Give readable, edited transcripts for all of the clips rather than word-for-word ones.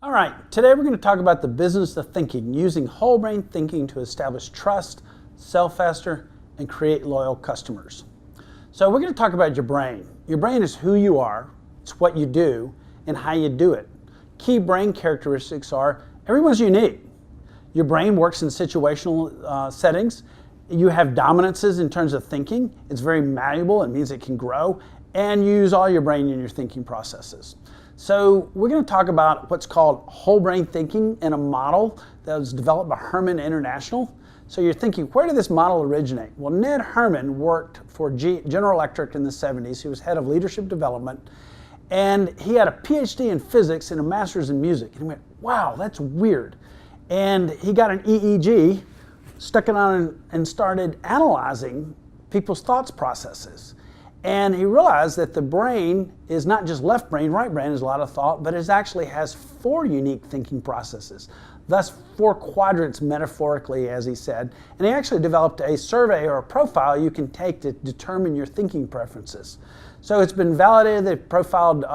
All right, today we're going to talk about the business of thinking, using whole brain thinking to establish trust, sell faster, and create loyal customers. So we're going to talk about your brain. Your brain is who you are, it's what you do, and how you do it. Key brain characteristics are everyone's unique. Your brain works in situational settings. You have dominances in terms of thinking. It's very malleable. It means it can grow. And you use all your brain in your thinking processes. So we're going to talk about what's called whole brain thinking in a model that was developed by Herman International. So you're thinking, where did this model originate? Well, Ned Herman worked for General Electric in the 70s. He was head of leadership development. And he had a PhD in physics and a master's in music. And he went, wow, that's weird. And he got an EEG, stuck it on, and started analyzing people's thoughts processes. And he realized that the brain is not just left brain, right brain is a lot of thought, but it actually has 4 unique thinking processes. Thus 4 quadrants metaphorically, as he said. And he actually developed a survey or a profile you can take to determine your thinking preferences. So it's been validated. They've profiled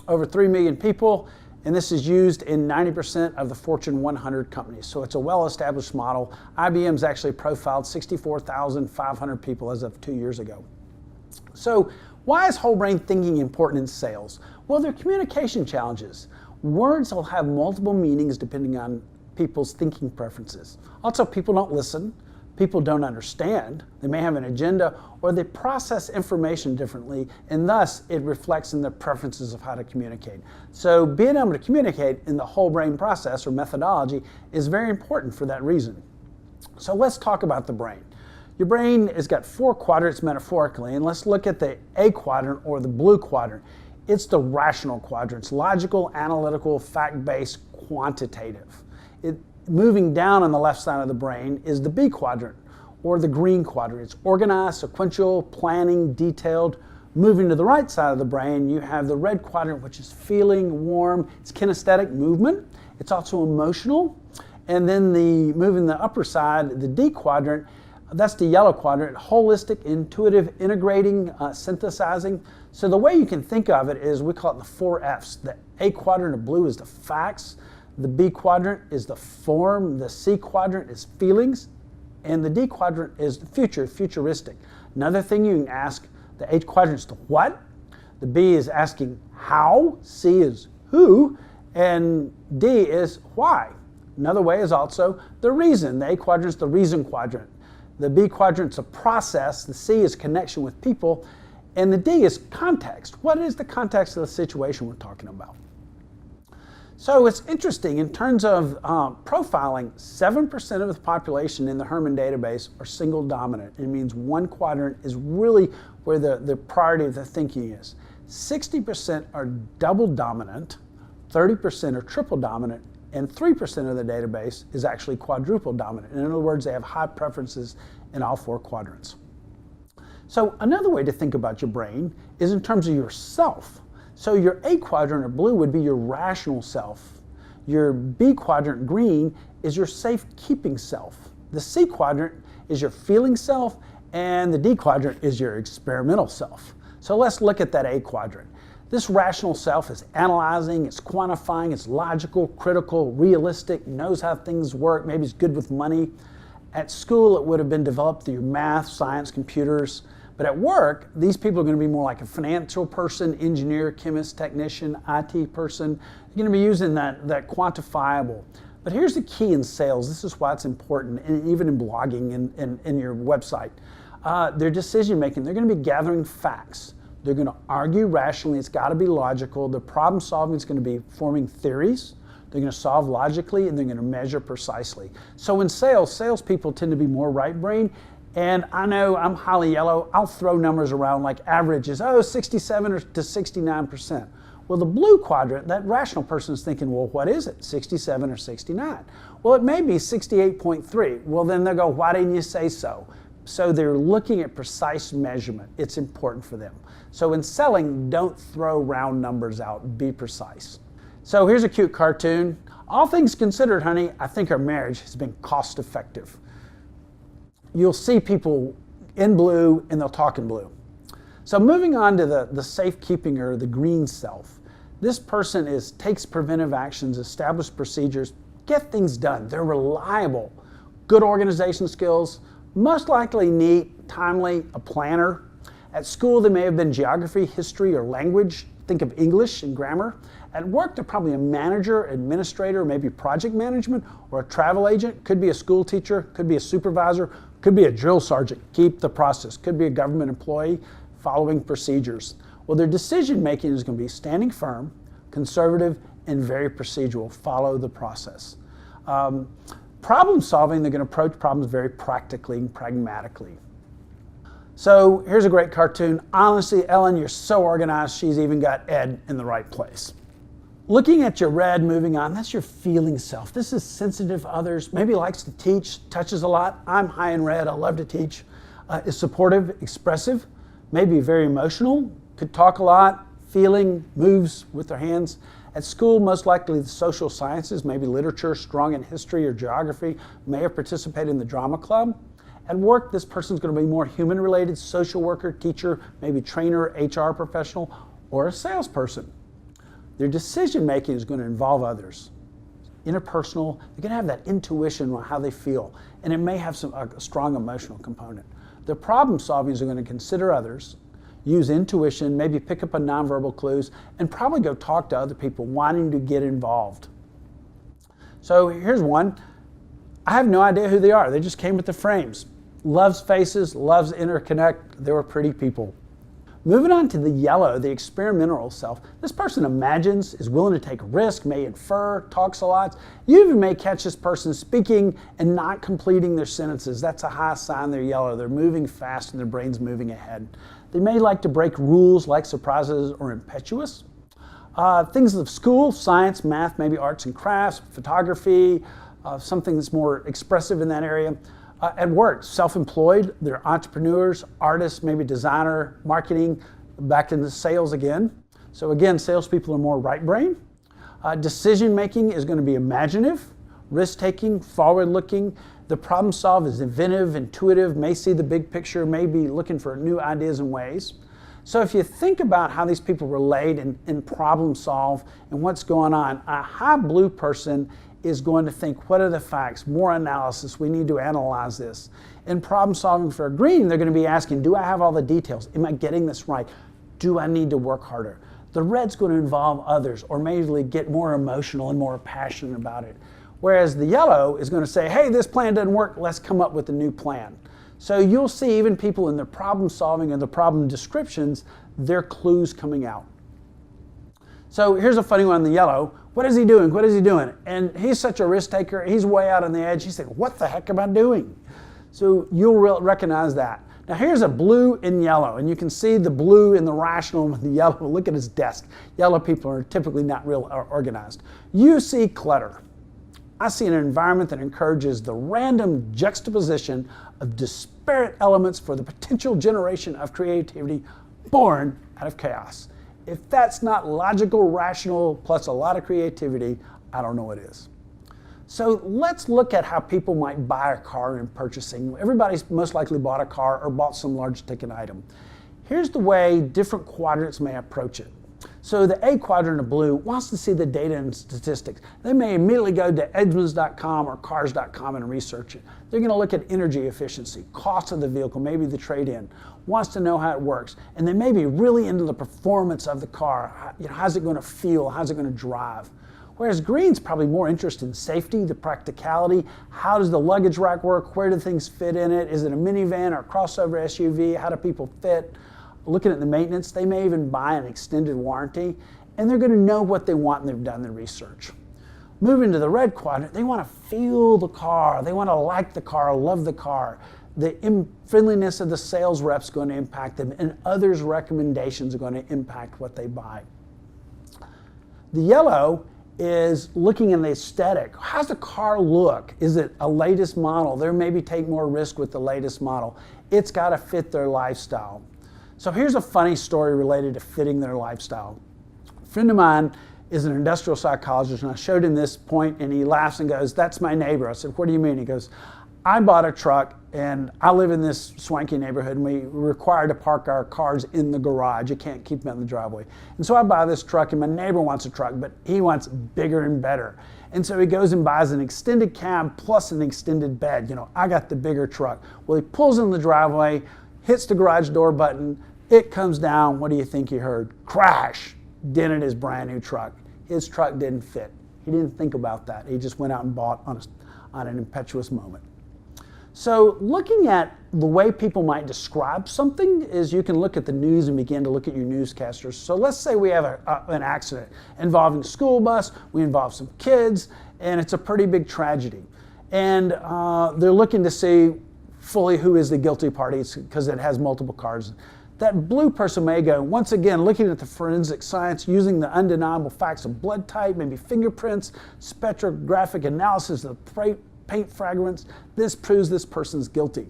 over 3 million people, and this is used in 90% of the Fortune 100 companies. So it's a well-established model. IBM's actually profiled 64,500 people as of 2 years ago. So why is whole brain thinking important in sales? Well, there are communication challenges. Words will have multiple meanings depending on people's thinking preferences. Also, people don't listen. People don't understand. They may have an agenda, or they process information differently, and thus it reflects in their preferences of how to communicate. So being able to communicate in the whole brain process or methodology is very important for that reason. So let's talk about the brain. Your brain has got 4 quadrants metaphorically, and let's look at the A quadrant or the blue quadrant. It's the rational quadrants: logical, analytical, fact-based, quantitative. Moving down on the left side of the brain is the B quadrant or the green quadrant. It's organized, sequential, planning, detailed. Moving to the right side of the brain, you have the red quadrant, which is feeling, warm. It's kinesthetic movement. It's also emotional. And then moving the upper side, the D quadrant, that's the yellow quadrant: holistic, intuitive, integrating, synthesizing. So the way you can think of it is, we call it the 4 F's. The A quadrant of blue is the facts. The B quadrant is the form. The C quadrant is feelings. And the D quadrant is the future, futuristic. Another thing you can ask, the H quadrant is the what. The B is asking how. C is who. And D is why. Another way is also the reason. The A quadrant is the reason quadrant. The B quadrant's a process, the C is connection with people, and the D is context. What is the context of the situation we're talking about? So it's interesting, in terms of profiling, 7% of the population in the Herman database are single dominant. It means one quadrant is really where the priority of the thinking is. 60% are double dominant, 30% are triple dominant, and 3% of the database is actually quadruple dominant. In other words, they have high preferences in all 4 quadrants. So another way to think about your brain is in terms of yourself. So your A quadrant or blue would be your rational self. Your B quadrant, green, is your safekeeping self. The C quadrant is your feeling self, and the D quadrant is your experimental self. So let's look at that A quadrant. This rational self is analyzing, it's quantifying, it's logical, critical, realistic, knows how things work, maybe it's good with money. At school, it would have been developed through math, science, computers. But at work, these people are going to be more like a financial person, engineer, chemist, technician, IT person. You're going to be using that quantifiable. But here's the key in sales. This is why it's important, and even in blogging and in your website. Their decision making, they're going to be gathering facts. They're going to argue rationally. It's got to be logical. The problem solving is going to be forming theories. They're going to solve logically, and they're going to measure precisely. So in sales, salespeople tend to be more right brain. And I know I'm highly yellow. I'll throw numbers around like averages. 67 to 69%. Well, the blue quadrant, that rational person is thinking, well, what is it? 67 or 69? Well, it may be 68.3. Well, then they'll go, why didn't you say so? So they're looking at precise measurement. It's important for them. So in selling, don't throw round numbers out. Be precise. So here's a cute cartoon. All things considered, honey, I think our marriage has been cost effective. You'll see people in blue and they'll talk in blue. So moving on to the safekeeping or the green self. This person takes preventive actions, establishes procedures, get things done. They're reliable, good organization skills, most likely neat, timely, a planner. At school, they may have been geography, history, or language. Think of English and grammar. At work, they're probably a manager, administrator, maybe project management, or a travel agent. Could be a school teacher, could be a supervisor, could be a drill sergeant. Keep the process. Could be a government employee following procedures. Well, their decision making is going to be standing firm, conservative, and very procedural. Follow the process. Problem solving, they're going to approach problems very practically and pragmatically. So here's a great cartoon. Honestly, Ellen, you're so organized, she's even got Ed in the right place. Looking at your red, moving on, that's your feeling self. This is sensitive to others, maybe likes to teach, touches a lot. I'm high in red, I love to teach. Is supportive, expressive, maybe very emotional, could talk a lot, feeling, moves with their hands. At school, most likely the social sciences, maybe literature, strong in history or geography, may have participated in the drama club. At work, this person's going to be more human-related, social worker, teacher, maybe trainer, HR professional, or a salesperson. Their decision-making is going to involve others. Interpersonal, they're going to have that intuition on how they feel, and it may have a strong emotional component. Their problem solving is going to consider others, use intuition, maybe pick up on nonverbal clues, and probably go talk to other people wanting to get involved. So here's one. I have no idea who they are. They just came with the frames. Loves faces, loves interconnect. They were pretty people. Moving on to the yellow, the experimental self. This person imagines, is willing to take a risk, may infer, talks a lot. You even may catch this person speaking and not completing their sentences. That's a high sign they're yellow. They're moving fast and their brain's moving ahead. They may like to break rules, like surprises, or impetuous. Things of school, science, math, maybe arts and crafts, photography, something that's more expressive in that area. At work, self-employed, they're entrepreneurs, artists, maybe designer, marketing, back into sales again. So again, salespeople are more right brain. Decision making is going to be imaginative, risk-taking, forward-looking. The problem solve is inventive, intuitive, may see the big picture, may be looking for new ideas and ways. So if you think about how these people relate and problem solve and what's going on, a high blue person is going to think, what are the facts? More analysis, we need to analyze this. In problem solving for a green, they're going to be asking, do I have all the details? Am I getting this right? Do I need to work harder? The red's going to involve others or maybe get more emotional and more passionate about it. Whereas the yellow is going to say, hey, this plan doesn't work, let's come up with a new plan. So you'll see even people in their problem solving and the problem descriptions, their clues coming out. So here's a funny one on the yellow. What is he doing? What is he doing? And he's such a risk taker. He's way out on the edge. He's like, what the heck am I doing? So you'll recognize that. Now here's a blue and yellow, and you can see the blue in the rational with the yellow. Look at his desk. Yellow people are typically not real organized. You see clutter. I see an environment that encourages the random juxtaposition of disparate elements for the potential generation of creativity born out of chaos. If that's not logical, rational, plus a lot of creativity, I don't know what is. So let's look at how people might buy a car in purchasing. Everybody's most likely bought a car or bought some large ticket item. Here's the way different quadrants may approach it. So the A quadrant of blue wants to see the data and statistics. They may immediately go to Edmunds.com or Cars.com and research it. They're going to look at energy efficiency, cost of the vehicle, maybe the trade-in, wants to know how it works. And they may be really into the performance of the car. How's it going to feel? How's it going to drive? Whereas green's probably more interested in safety, the practicality. How does the luggage rack work? Where do things fit in it? Is it a minivan or a crossover SUV? How do people fit? Looking at the maintenance, they may even buy an extended warranty, and they're going to know what they want and they've done their research. Moving to the red quadrant, they want to feel the car, they want to like the car, love the car. The friendliness of the sales rep's going to impact them, and others' recommendations are going to impact what they buy. The yellow is looking in the aesthetic. How's the car look? Is it a latest model? They maybe take more risk with the latest model. It's got to fit their lifestyle. So here's a funny story related to fitting their lifestyle. A friend of mine is an industrial psychologist, and I showed him this point, and he laughs and goes, that's my neighbor. I said, what do you mean? He goes, I bought a truck, and I live in this swanky neighborhood, and we require to park our cars in the garage. You can't keep them in the driveway. And so I buy this truck, and my neighbor wants a truck, but he wants bigger and better. And so he goes and buys an extended cab plus an extended bed. You know, I got the bigger truck. Well, he pulls in the driveway, hits the garage door button, it comes down. What do you think he heard? Crash! Dented his brand new truck. His truck didn't fit. He didn't think about that. He just went out and bought on an impetuous moment. So looking at the way people might describe something is you can look at the news and begin to look at your newscasters. So let's say we have an accident involving a school bus, we involve some kids, and it's a pretty big tragedy. And they're looking to see fully who is the guilty party because it has multiple cars. That blue person may go, once again, looking at the forensic science, using the undeniable facts of blood type, maybe fingerprints, spectrographic analysis of paint fragments, this proves this person's guilty.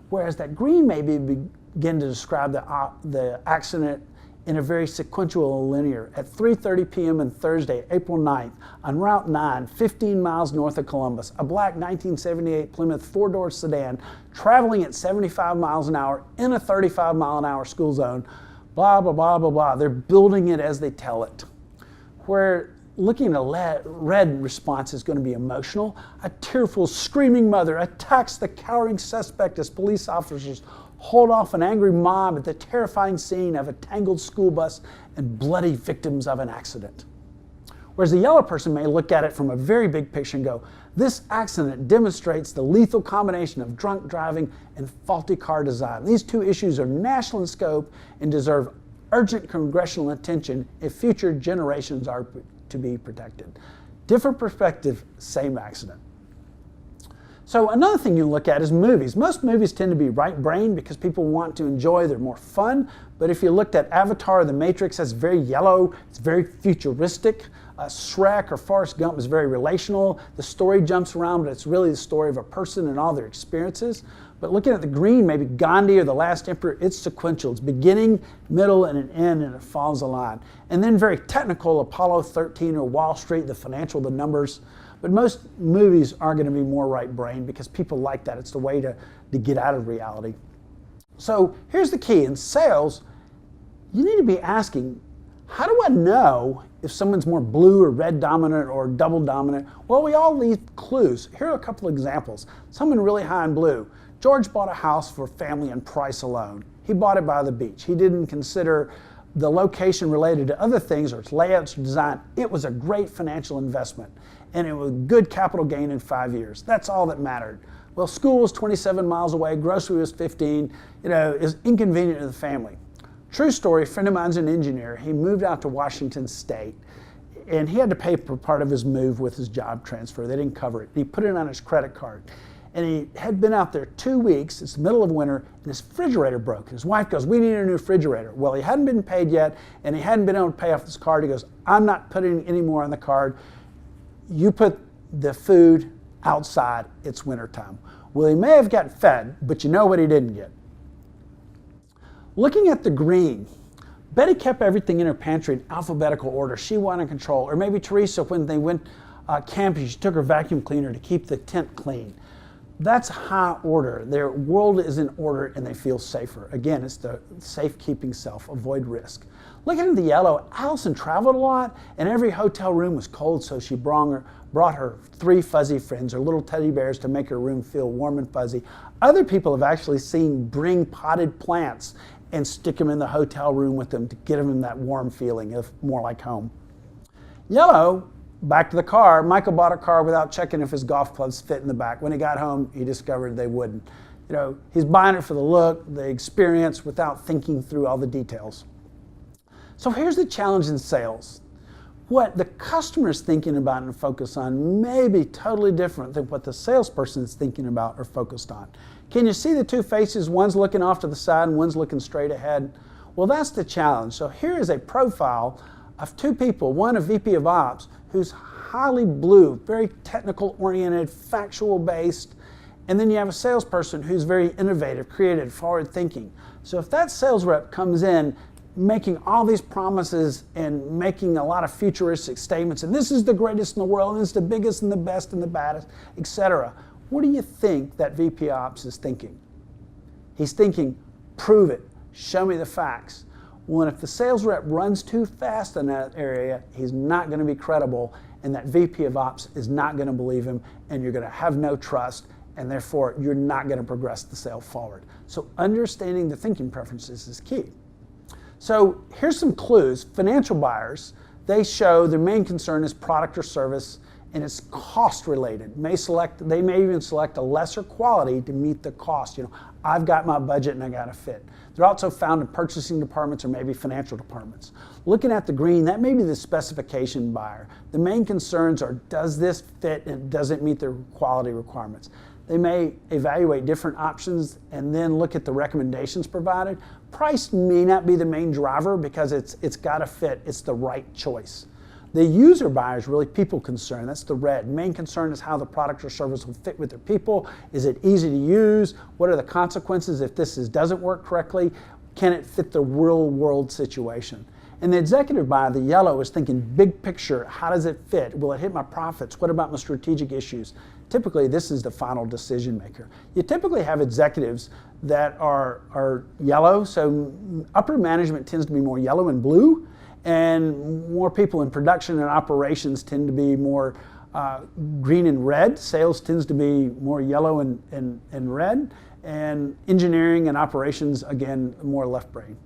Whereas that green may begin to describe the accident in a very sequential and linear. At 3:30 p.m. on Thursday, April 9th, on Route 9, 15 miles north of Columbus, a black 1978 Plymouth four-door sedan traveling at 75 miles an hour in a 35-mile-an-hour school zone, blah, blah, blah, blah, blah. They're building it as they tell it. Where looking at red response is going to be emotional. A tearful, screaming mother attacks the cowering suspect as police officers hold off an angry mob at the terrifying scene of a tangled school bus and bloody victims of an accident. Whereas the yellow person may look at it from a very big picture and go, this accident demonstrates the lethal combination of drunk driving and faulty car design. These two issues are national in scope and deserve urgent congressional attention if future generations are to be protected. Different perspective, same accident. So another thing you look at is movies. Most movies tend to be right brain because people want to enjoy, they're more fun. But if you looked at Avatar, The Matrix, that's very yellow, it's very futuristic. Shrek or Forrest Gump is very relational. The story jumps around, but it's really the story of a person and all their experiences. But looking at the green, maybe Gandhi or The Last Emperor, it's sequential. It's beginning, middle, and an end, and it follows a line. And then very technical, Apollo 13 or Wall Street, the financial, the numbers. But most movies are going to be more right brain because people like that. It's the way to get out of reality. So here's the key. In sales, you need to be asking, how do I know if someone's more blue or red dominant or double dominant? Well, we all leave clues. Here are a couple of examples. Someone really high in blue. George bought a house for family and price alone. He bought it by the beach. He didn't consider the location related to other things or its layouts or design. It was a great financial investment, and it was good capital gain in 5 years. That's all that mattered. Well, school was 27 miles away, grocery was 15, is inconvenient to the family. True story, a friend of mine's an engineer. He moved out to Washington State, and he had to pay for part of his move with his job transfer. They didn't cover it. He put it on his credit card. And he had been out there 2 weeks, it's the middle of winter, and his refrigerator broke. His wife goes, we need a new refrigerator. Well, he hadn't been paid yet, and he hadn't been able to pay off his card. He goes, I'm not putting any more on the card. You put the food outside, it's wintertime. Well, he may have gotten fed, but you know what he didn't get? Looking at the green, Betty kept everything in her pantry in alphabetical order. She wanted control. Or maybe Teresa, when they went camping, she took her vacuum cleaner to keep the tent clean. That's high order. Their world is in order and they feel safer. Again, it's the safekeeping self, avoid risk. Looking at the yellow, Allison traveled a lot and every hotel room was cold, so she brought her 3 fuzzy friends, her little teddy bears, to make her room feel warm and fuzzy. Other people have actually seen bring potted plants and stick them in the hotel room with them to get them in that warm feeling of more like home. Yellow, back to the car. Michael bought a car without checking if his golf clubs fit in the back. When he got home, he discovered they wouldn't. He's buying it for the look, the experience, without thinking through all the details. So here's the challenge in sales. What the customer is thinking about and focused on may be totally different than what the salesperson is thinking about or focused on. Can you see the two faces? One's looking off to the side and one's looking straight ahead. Well, that's the challenge. So here is a profile of 2 people, one a VP of Ops who's highly blue, very technical oriented, factual based, and then you have a salesperson who's very innovative, creative, forward thinking. So if that sales rep comes in making all these promises and making a lot of futuristic statements, and this is the greatest in the world, and it's the biggest and the best and the baddest, etc. What do you think that VP Ops is thinking? He's thinking, prove it, show me the facts. Well, if the sales rep runs too fast in that area, he's not going to be credible, and that VP of Ops is not going to believe him, and you're going to have no trust, and therefore you're not going to progress the sale forward. So understanding the thinking preferences is key. So here's some clues. Financial buyers, they show their main concern is product or service, and it's cost related. They may even select a lesser quality to meet the cost. I've got my budget and I got to fit. They're also found in purchasing departments or maybe financial departments. Looking at the green, that may be the specification buyer. The main concerns are, does this fit and does it meet their quality requirements? They may evaluate different options and then look at the recommendations provided. Price may not be the main driver because it's got to fit, it's the right choice. The user buyer is really people concern. That's the red. Main concern is how the product or service will fit with their people. Is it easy to use? What are the consequences if this doesn't work correctly? Can it fit the real world situation? And the executive buyer, the yellow, is thinking big picture. How does it fit? Will it hit my profits? What about my strategic issues? Typically, this is the final decision maker. You typically have executives that are yellow. So upper management tends to be more yellow and blue. And more people in production and operations tend to be more green and red. Sales tends to be more yellow and red. And engineering and operations, again, more left brain.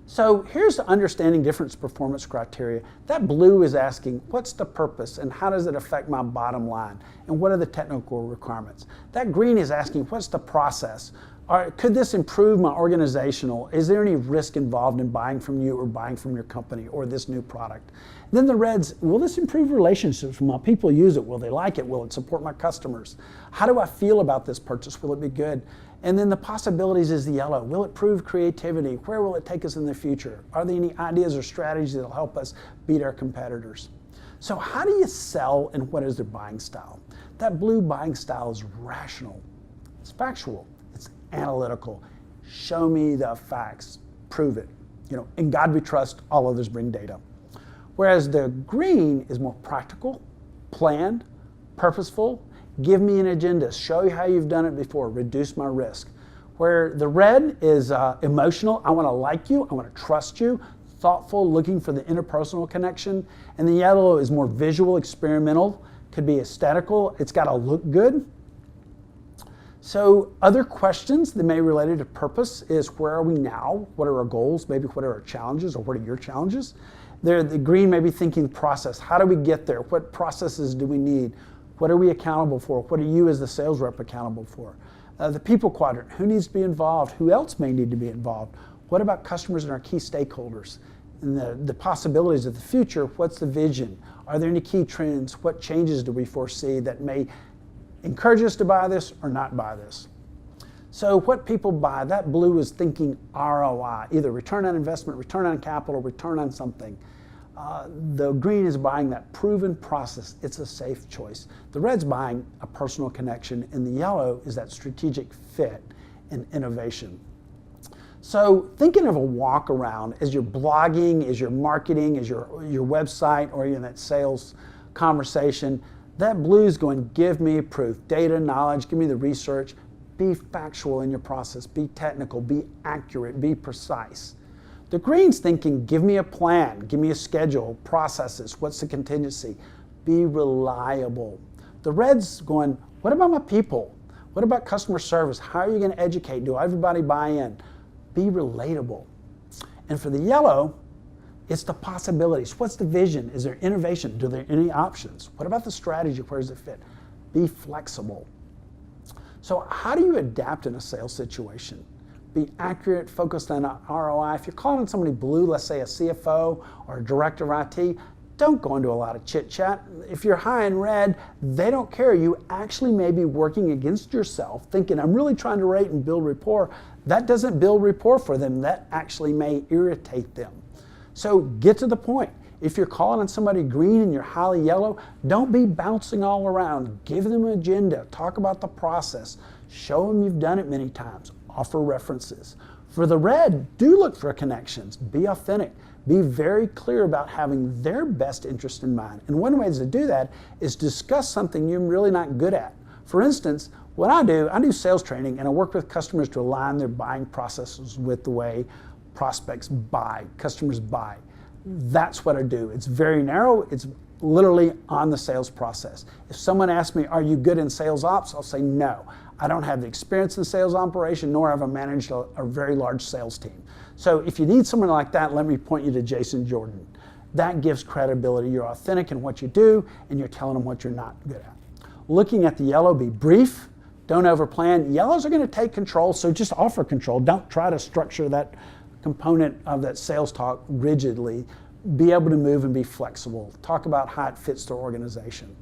So here's the understanding difference performance criteria. That blue is asking, what's the purpose and how does it affect my bottom line? And what are the technical requirements? That green is asking, what's the process? Could this improve my organizational? Is there any risk involved in buying from you or buying from your company or this new product? Then the reds, will this improve relationships when my people use it? Will they like it? Will it support my customers? How do I feel about this purchase? Will it be good? And then the possibilities is the yellow. Will it prove creativity? Where will it take us in the future? Are there any ideas or strategies that will help us beat our competitors? So how do you sell and what is their buying style? That blue buying style is rational. It's factual. It's analytical. Show me the facts. Prove it. In God we trust, all others bring data. Whereas the green is more practical, planned, purposeful. Give me an agenda. Show you how you've done it before. Reduce my risk. Where the red is emotional. I want to like you. I want to trust you. Thoughtful, looking for the interpersonal connection. And the yellow is more visual, experimental. Could be aesthetical. It's got to look good. So other questions that may be related to purpose is, where are we now? What are our goals? Maybe what are our challenges, or what are your challenges? The green may be thinking process. How do we get there? What processes do we need? What are we accountable for? What are you as the sales rep accountable for? The people quadrant, who needs to be involved? Who else may need to be involved? What about customers and our key stakeholders? And the possibilities of the future, what's the vision? Are there any key trends? What changes do we foresee that may encourage us to buy this or not buy this? So what people buy, that blue is thinking ROI, either return on investment, return on capital, return on something. The green is buying that proven process. It's a safe choice. The red's buying a personal connection, and the yellow is that strategic fit and innovation. So thinking of a walk around as you're blogging, as you're marketing, as your website, or in that sales conversation, that blue is going, give me proof, data, knowledge, give me the research. Be factual in your process, be technical, be accurate, be precise. The green's thinking, give me a plan, give me a schedule, processes, what's the contingency? Be reliable. The red's going, what about my people? What about customer service? How are you going to educate? Do everybody buy in? Be relatable. And for the yellow, it's the possibilities. What's the vision? Is there innovation? Do there any options? What about the strategy? Where does it fit? Be flexible. So how do you adapt in a sales situation? Be accurate, focused on ROI. If you're calling on somebody blue, let's say a CFO or a director of IT, don't go into a lot of chit chat. If you're high in red, they don't care. You actually may be working against yourself, thinking, I'm really trying to rate and build rapport. That doesn't build rapport for them. That actually may irritate them. So get to the point. If you're calling on somebody green and you're highly yellow, don't be bouncing all around. Give them an agenda. Talk about the process. Show them you've done it many times. Offer references. For the red, do look for connections. Be authentic. Be very clear about having their best interest in mind. And one way to do that is discuss something you're really not good at. For instance, what I do sales training, and I work with customers to align their buying processes with the way prospects buy, customers buy. That's what I do. It's very narrow. It's literally on the sales process. If someone asks me, are you good in sales ops? I'll say no. I don't have the experience in sales operation, nor have I managed a very large sales team. So if you need someone like that, let me point you to Jason Jordan. That gives credibility. You're authentic in what you do, and you're telling them what you're not good at. Looking at the yellow, be brief. Don't overplan. Yellows are going to take control, so just offer control. Don't try to structure that component of that sales talk rigidly. Be able to move and be flexible. Talk about how it fits their organization.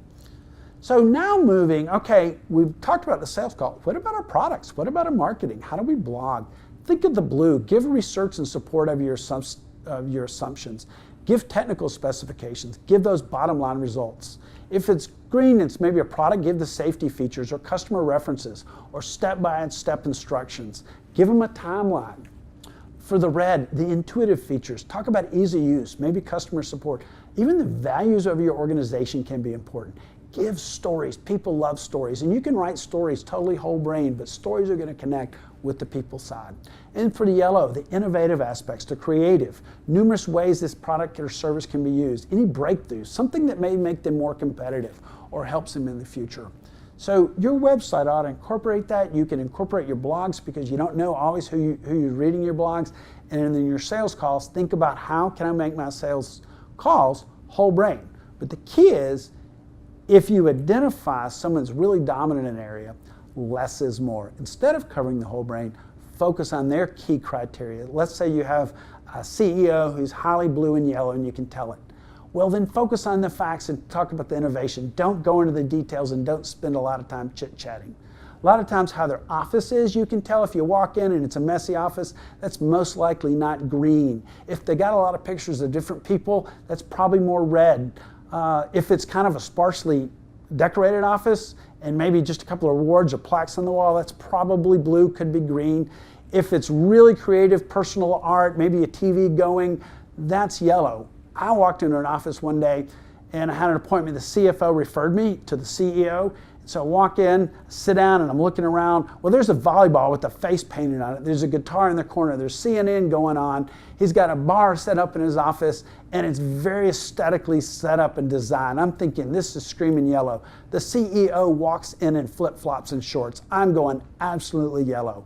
So now moving, okay, we've talked about the sales call. What about our products? What about our marketing? How do we blog? Think of the blue. Give research in support of your assumptions. Give technical specifications. Give those bottom line results. If it's green, it's maybe a product, give the safety features or customer references or step-by-step instructions. Give them a timeline. For the red, the intuitive features. Talk about easy use, maybe customer support. Even the values of your organization can be important. Give stories. People love stories. And you can write stories totally whole brain, but stories are going to connect with the people side. And for the yellow, the innovative aspects, the creative, numerous ways this product or service can be used, any breakthroughs, something that may make them more competitive or helps them in the future. So your website ought to incorporate that. You can incorporate your blogs because you don't know always who you're reading your blogs. And in your sales calls, think about how can I make my sales calls whole brain. But the key is, if you identify someone's really dominant in an area, less is more. Instead of covering the whole brain, focus on their key criteria. Let's say you have a CEO who's highly blue and yellow and you can tell it. Well, then focus on the facts and talk about the innovation. Don't go into the details and don't spend a lot of time chit-chatting. A lot of times how their office is, you can tell if you walk in and it's a messy office, that's most likely not green. If they got a lot of pictures of different people, that's probably more red. If it's kind of a sparsely decorated office and maybe just a couple of awards or plaques on the wall, that's probably blue, could be green. If it's really creative personal art, maybe a TV going, that's yellow. I walked into an office one day and I had an appointment. The CFO referred me to the CEO. So I walk in, sit down, and I'm looking around. Well, there's a volleyball with a face painted on it. There's a guitar in the corner. There's CNN going on. He's got a bar set up in his office, and it's very aesthetically set up and designed. I'm thinking, this is screaming yellow. The CEO walks in flip-flops and shorts. I'm going absolutely yellow.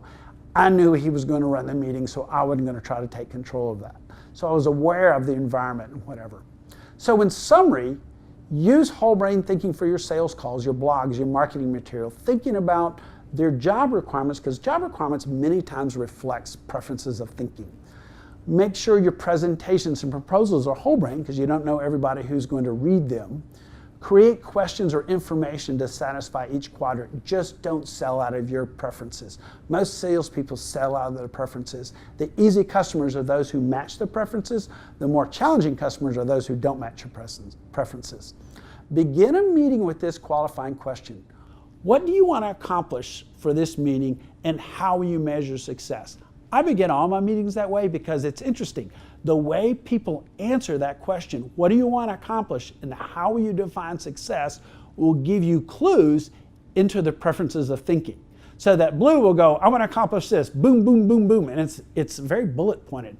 I knew he was going to run the meeting, so I wasn't going to try to take control of that. So I was aware of the environment and whatever. So in summary, use whole brain thinking for your sales calls, your blogs, your marketing material, thinking about their job requirements, because job requirements many times reflects preferences of thinking. Make sure your presentations and proposals are whole brain because you don't know everybody who's going to read them. Create questions or information to satisfy each quadrant. Just don't sell out of your preferences. Most salespeople sell out of their preferences. The easy customers are those who match their preferences. The more challenging customers are those who don't match your preferences. Begin a meeting with this qualifying question. What do you want to accomplish for this meeting, and how will you measure success? I begin all my meetings that way because it's interesting. The way people answer that question, what do you want to accomplish and how will you define success, will give you clues into the preferences of thinking. So that blue will go, I want to accomplish this, boom, boom, boom, boom, and it's very bullet pointed.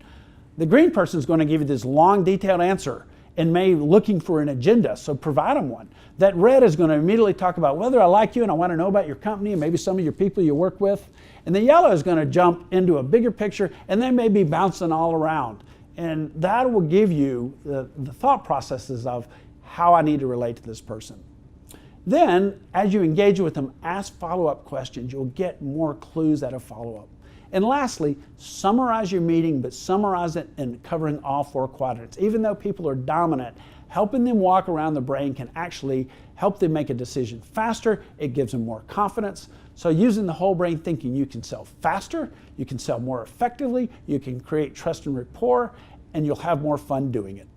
The green person is going to give you this long, detailed answer and may be looking for an agenda, so provide them one. That red is going to immediately talk about whether I like you and I want to know about your company and maybe some of your people you work with. And the yellow is going to jump into a bigger picture and they may be bouncing all around. And that will give you the thought processes of how I need to relate to this person. Then, as you engage with them, ask follow-up questions. You'll get more clues out of follow-up. And lastly, summarize your meeting, but summarize it in covering all 4 quadrants. Even though people are dominant, helping them walk around the brain can actually help them make a decision faster. It gives them more confidence. So using the whole brain thinking, you can sell faster, you can sell more effectively, you can create trust and rapport, and you'll have more fun doing it.